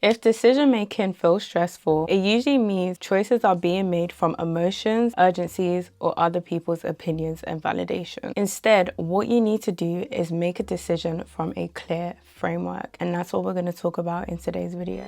If decision making feels stressful, it usually means choices are being made from emotions, urgencies, or other people's opinions and validation. Instead, what you need to do is make a decision from a clear framework. And that's what we're going to talk about in today's video.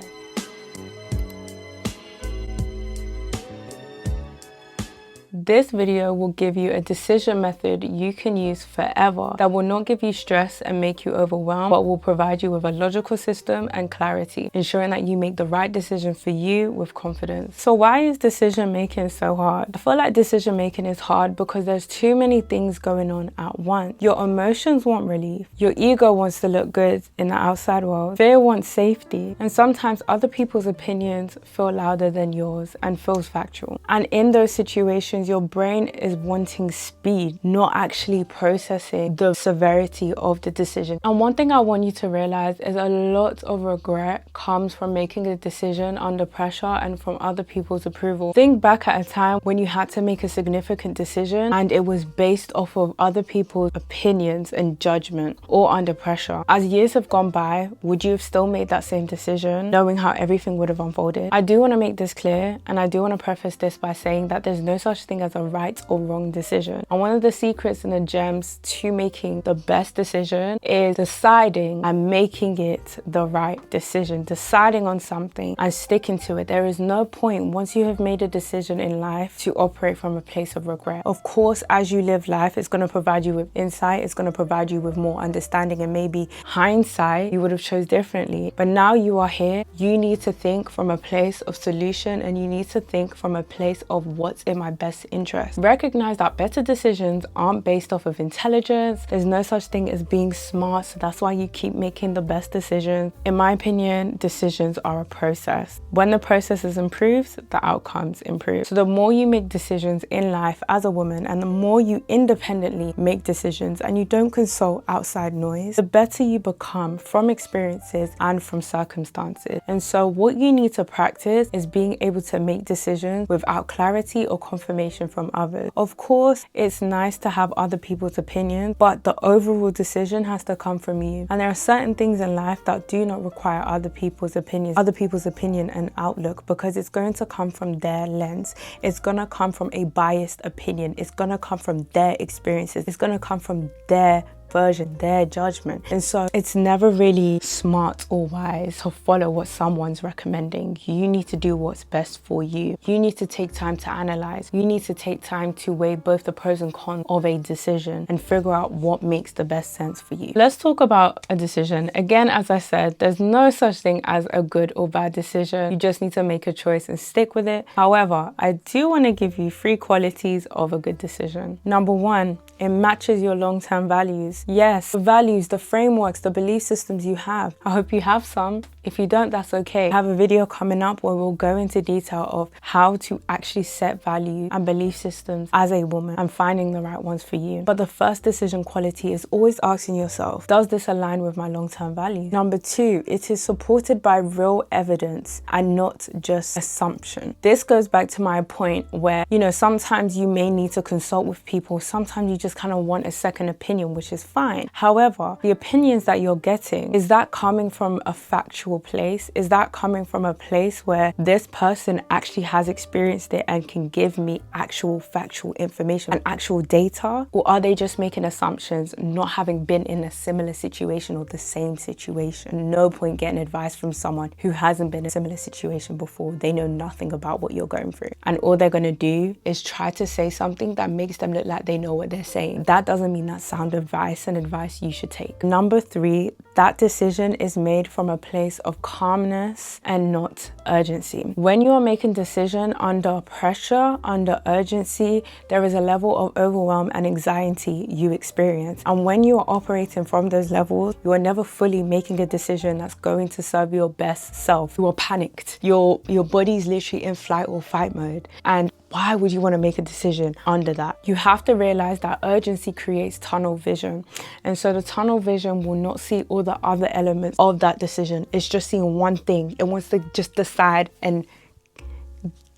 This video will give you a decision method you can use forever that will not give you stress and make you overwhelmed, but will provide you with a logical system and clarity, ensuring that you make the right decision for you with confidence. So why is decision making so hard? I feel like decision making is hard because there's too many things going on at once. Your emotions want relief. Your ego wants to look good in the outside world. Fear wants safety. And sometimes other people's opinions feel louder than yours and feels factual. And in those situations, your brain is wanting speed, not actually processing the severity of the decision. And one thing I want you to realize is a lot of regret comes from making a decision under pressure and from other people's approval. Think back at a time when you had to make a significant decision and it was based off of other people's opinions and judgment, or under pressure. As years have gone by, would you have still made that same decision, knowing how everything would have unfolded? I do want to make this clear, and I do want to preface this by saying that there's no such thing as a right or wrong decision. And one of the secrets and the gems to making the best decision is deciding and making it the right decision, deciding on something and sticking to it. There is no point, once you have made a decision in life, to operate from a place of regret. Of course, as you live life, it's going to provide you with insight, it's going to provide you with more understanding, and maybe hindsight, you would have chose differently. But now you are here, you need to think from a place of solution, and you need to think from a place of what's in my best interest. Recognize that better decisions aren't based off of intelligence. There's no such thing as being smart, so that's why you keep making the best decisions. In my opinion, decisions are a process. When the process is improved, the outcomes improve. So the more you make decisions in life as a woman, and the more you independently make decisions and you don't consult outside noise, the better you become from experiences and from circumstances. And so what you need to practice is being able to make decisions without clarity or confirmation from others. Of course, it's nice to have other people's opinions, but the overall decision has to come from you. And there are certain things in life that do not require other people's opinion and outlook, because it's going to come from their lens. It's going to come from a biased opinion. It's going to come from their experiences. It's going to come from their version, their judgment. And so it's never really smart or wise to follow what someone's recommending. You need to do what's best for you. You need to take time to analyze. You need to take time to weigh both the pros and cons of a decision and figure out what makes the best sense for you. Let's talk about a decision. Again, as I said, there's no such thing as a good or bad decision. You just need to make a choice and stick with it. However, I do want to give you 3 qualities of a good decision. Number 1, it matches your long-term values. Yes, the values, the frameworks, the belief systems you have. I hope you have some. If you don't, that's okay. I have a video coming up where we'll go into detail of how to actually set values and belief systems as a woman and finding the right ones for you. But the first decision quality is always asking yourself, does this align with my long-term values? Number 2, it is supported by real evidence and not just assumption. This goes back to my point where, sometimes you may need to consult with people. Sometimes you just kind of want a second opinion, which is fine. However, the opinions that you're getting, is that coming from a factual place? Is that coming from a place where this person actually has experienced it and can give me actual factual information and actual data? Or are they just making assumptions, not having been in a similar situation or the same situation? No point getting advice from someone who hasn't been in a similar situation before. They know nothing about what you're going through. And all they're going to do is try to say something that makes them look like they know what they're saying. That doesn't mean that's sound advice and advice you should take. Number 3, that decision is made from a place of calmness and not urgency. When you are making a decision under pressure, under urgency, there is a level of overwhelm and anxiety you experience. And when you are operating from those levels, you are never fully making a decision that's going to serve your best self. You are panicked. Your body's literally in flight or fight mode. And why would you want to make a decision under that? You have to realize that urgency creates tunnel vision. And so the tunnel vision will not see all the other elements of that decision. It's just seeing one thing. It wants to just decide and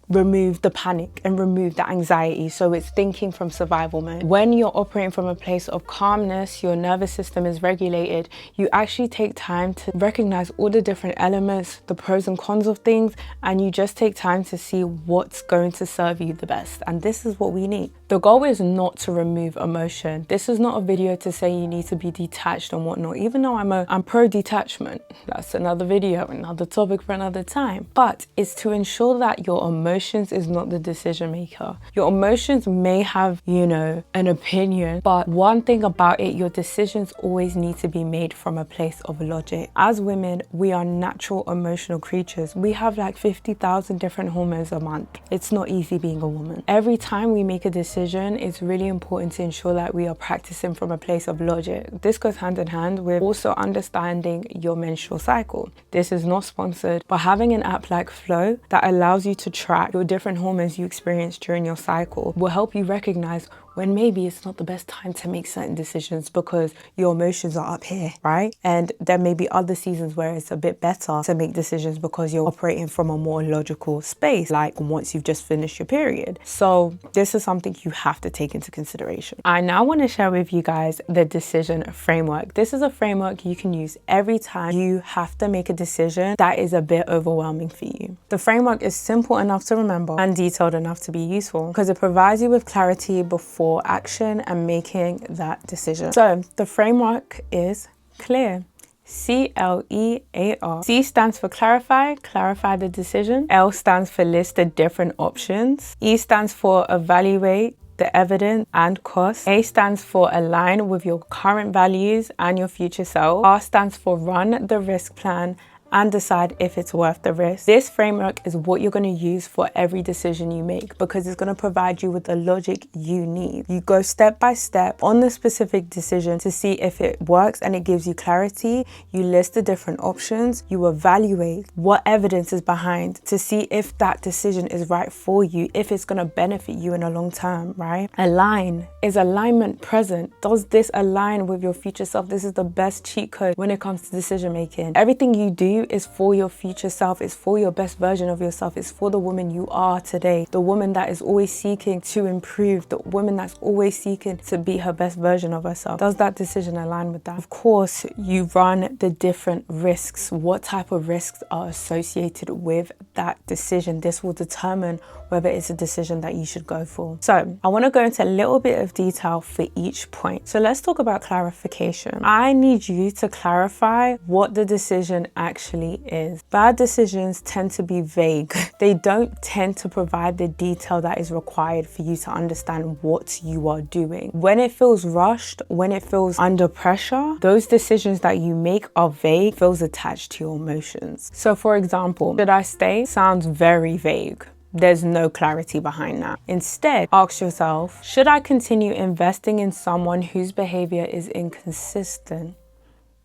remove the panic and remove the anxiety. So it's thinking from survival mode. When you're operating from a place of calmness, your nervous system is regulated, you actually take time to recognize all the different elements, the pros and cons of things, and you just take time to see what's going to serve you the best. And this is what we need. The goal is not to remove emotion. This is not a video to say you need to be detached and whatnot, even though I'm pro detachment. That's another video, another topic for another time. But it's to ensure that your emotions is not the decision maker. Your emotions may have, you know, an opinion, but one thing about it, your decisions always need to be made from a place of logic. As women, we are natural emotional creatures. We have like 50,000 different hormones a month. It's not easy being a woman. Every time we make a decision, it's really important to ensure that we are practicing from a place of logic. This goes hand in hand with also understanding your menstrual cycle. This is not sponsored, but having an app like Flow that allows you to track your different hormones you experience during your cycle will help you recognize when maybe it's not the best time to make certain decisions because your emotions are up here, right? And there may be other seasons where it's a bit better to make decisions because you're operating from a more logical space, like once you've just finished your period. So this is something you have to take into consideration. I now want to share with you guys the decision framework. This is a framework you can use every time you have to make a decision that is a bit overwhelming for you. The framework is simple enough to remember and detailed enough to be useful because it provides you with clarity before action and making that decision. So the framework is C.L.E.A.R. C.L.E.A.R. C stands for clarify the decision. L stands for list the different options. E stands for evaluate the evidence and cost. A stands for align with your current values and your future self. R stands for run the risk plan and decide if it's worth the risk. This framework is what you're going to use for every decision you make because it's going to provide you with the logic you need. You go step by step on the specific decision to see if it works and it gives you clarity. You list the different options. You evaluate what evidence is behind to see if that decision is right for you, if it's going to benefit you in a long term, right? Align. Is alignment present? Does this align with your future self? This is the best cheat code when it comes to decision making. Everything you do is for your future self. It's for your best version of yourself. It's for the woman you are today. The woman that is always seeking to improve. The woman that's always seeking to be her best version of herself. Does that decision align with that? Of course, you run the different risks. What type of risks are associated with that decision? This will determine whether it's a decision that you should go for. So I want to go into a little bit of detail for each point. So let's talk about clarification. I need you to clarify what the decision actually is. Bad decisions tend to be vague. They don't tend to provide the detail that is required for you to understand what you are doing. When it feels rushed, when it feels under pressure, those decisions that you make are vague, feels attached to your emotions. So for example, should I stay? Sounds very vague. There's no clarity behind that. Instead, ask yourself, should I continue investing in someone whose behavior is inconsistent?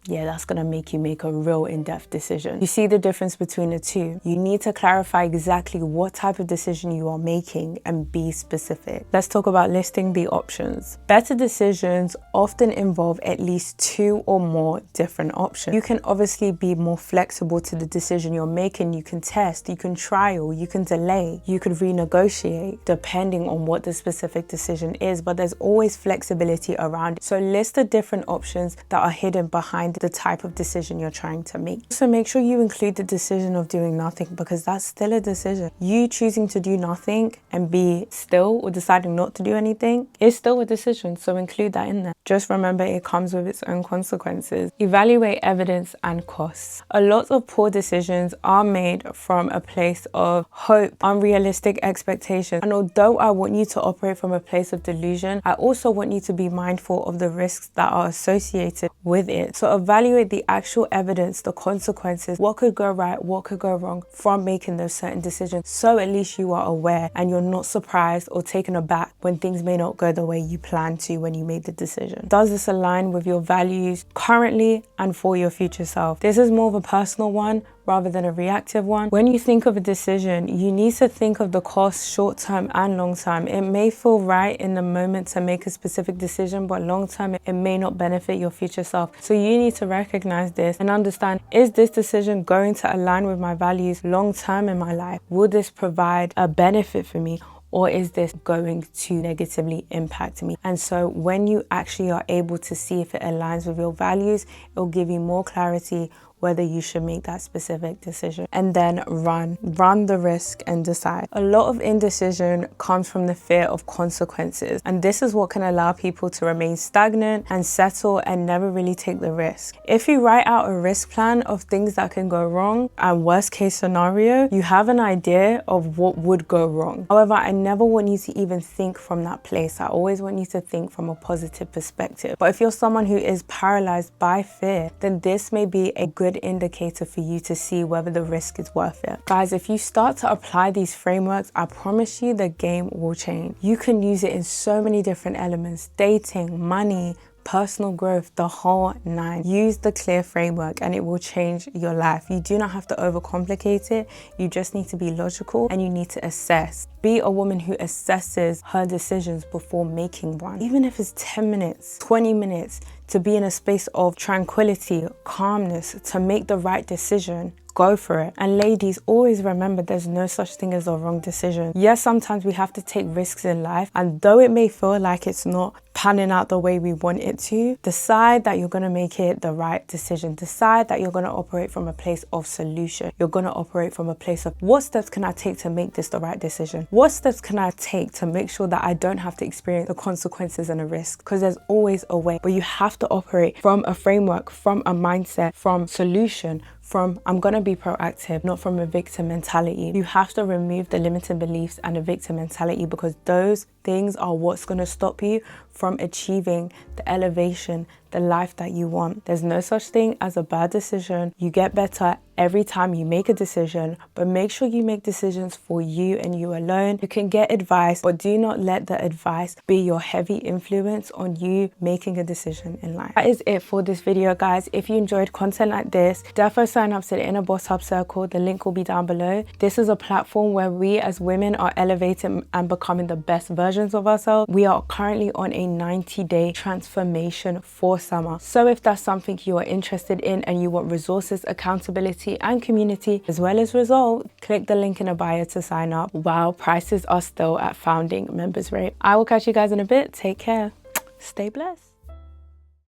Yeah, that's gonna make you make a real in-depth decision. You see the difference between the two. You need to clarify exactly what type of decision you are making and be specific. Let's talk about listing the options. Better decisions often involve at least 2 or more different options. You can obviously be more flexible to the decision you're making. You can test, you can trial, you can delay, you could renegotiate depending on what the specific decision is, but there's always flexibility around it. So list the different options that are hidden behind the type of decision you're trying to make. So make sure you include the decision of doing nothing because that's still a decision. You choosing to do nothing and be still or deciding not to do anything is still a decision. So include that in there. Just remember it comes with its own consequences. Evaluate evidence and costs. A lot of poor decisions are made from a place of hope, unrealistic expectations. And although I want you to operate from a place of delusion, I also want you to be mindful of the risks that are associated with it. So evaluate the actual evidence, the consequences, what could go right, what could go wrong from making those certain decisions. So at least you are aware and you're not surprised or taken aback when things may not go the way you planned to when you made the decision. Does this align with your values currently and for your future self? This is more of a personal one, rather than a reactive one. When you think of a decision, you need to think of the cost short term and long term. It may feel right in the moment to make a specific decision, but long term it may not benefit your future self. So you need to recognize this and understand, is this decision going to align with my values long term in my life? Will this provide a benefit for me? Or is this going to negatively impact me? And so when you actually are able to see if it aligns with your values, it'll give you more clarity whether you should make that specific decision. And then run the risk and decide. A lot of indecision comes from the fear of consequences. And this is what can allow people to remain stagnant and settle and never really take the risk. If you write out a risk plan of things that can go wrong and worst case scenario, you have an idea of what would go wrong. However, I never want you to even think from that place. I always want you to think from a positive perspective. But if you're someone who is paralyzed by fear, then this may be a good indicator for you to see whether the risk is worth it. Guys, if you start to apply these frameworks, I promise you the game will change. You can use it in so many different elements: dating, money, personal growth, the whole nine. Use the C.L.E.A.R framework and it will change your life. You do not have to overcomplicate it. You just need to be logical and you need to assess. Be a woman who assesses her decisions before making one. Even if it's 10 minutes, 20 minutes, to be in a space of tranquility, calmness, to make the right decision. Go for it. And ladies, always remember there's no such thing as a wrong decision. Yes, sometimes we have to take risks in life, and though it may feel like it's not panning out the way we want it to, decide that you're going to make it the right decision. Decide that you're going to operate from a place of solution. You're going to operate from a place of, what steps can I take to make this the right decision? What steps can I take to make sure that I don't have to experience the consequences and the risk? Because there's always a way, but you have to operate from a framework, from a mindset, from solution, from I'm gonna be proactive, not from a victim mentality. You have to remove the limiting beliefs and the victim mentality, because those things are what's gonna stop you from achieving the elevation, the life that you want. There's no such thing as a bad decision. You get better every time you make a decision, but make sure you make decisions for you and you alone. You can get advice, but do not let the advice be your heavy influence on you making a decision in life. That is it for this video, guys. If you enjoyed content like this, definitely sign up to the Inner Boss Hub Circle. The link will be down below. This is a platform where we as women are elevating and becoming the best versions of ourselves. We are currently on a 90-day transformation for summer. So if that's something you are interested in and you want resources, accountability and community as well as results, click the link in the bio to sign up while prices are still at founding members rate. I will catch you guys in a bit. Take care. Stay blessed.